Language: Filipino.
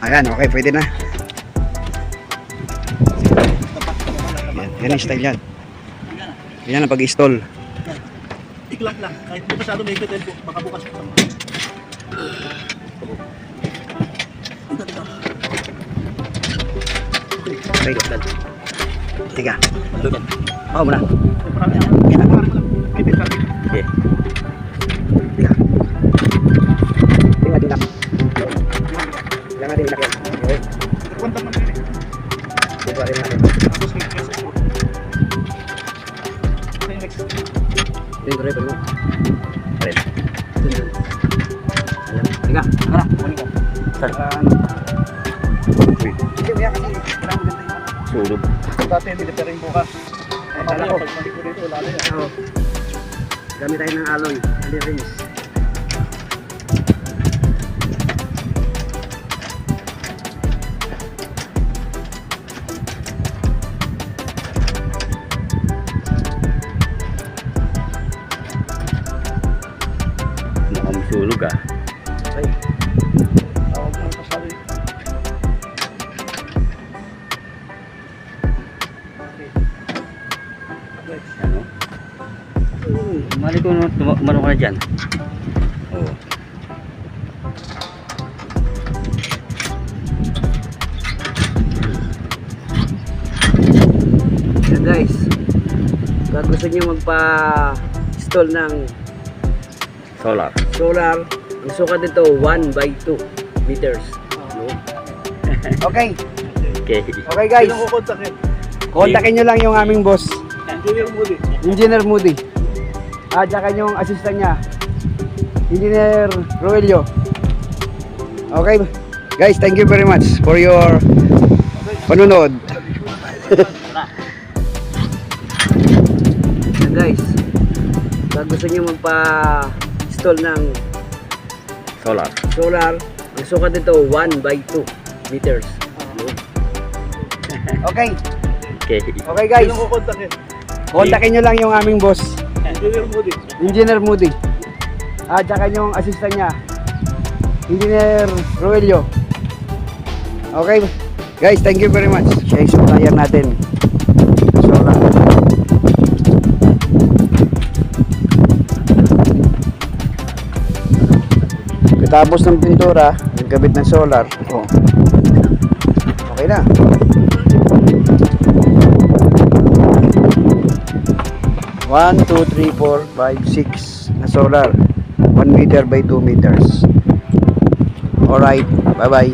Ayan, okay, pwede na. Yan ang style yan. Yan ang pag-install. Iklap lang. Kahit di masyado may ikot, baka bukas pa. Okay, dan. Tiga. Lugan. Oh, muna. Kipit lang. Okay. Tiga. Tiga dilak. Jangan dilak ya. Okay. Kuwanta man rin. Buka rin natin. Tapos may pesos po. Okay, next. Ini tuloy pa mo. Parin. Tiga. Tara. Start. Hindi mo yan kasi kailangan maganda yung Sulog. Dati hindi pa rin bukas. Akala ko. Pag mali ko dito, wala na yan. Oo. Gamit tayo ng alloy. Alloy rings. Mukhang sulog ah. Okay. Tawag mo sa sabi. Ano? Mali ko umano ka na dyan. Oo. Yan guys. Kung gusto nyo magpa-install ng Solar. solar, ang sukat nito 1/2 meters. Okay. Okay. Okay guys. Sino kukontakin? Kontakin nyo lang yung aming boss, Engineer Moody. Engineer Moody. At saka yung assistant niya, Engineer Roelio. Okay guys, thank you very much for your panunod. Yan guys, kung gusto nyo magpa-install ng Solar. solar, ang sukat nito 1/2 meters. Okay. Okay. Okay guys, Sino kukontakin? kontakin nyo lang yung aming boss, Engineer Moody. Engineer Moody. At saka yung assistant niya, Engineer Roelio. Okay guys, thank you very much. Siya yung supplier natin. Solar. Tapos ng pintura, nagkabit ng solar. Oh. Okay na. One, 2, 3, 4, 5, 6 na solar. 1 meter by 2 meters. Alright, bye bye.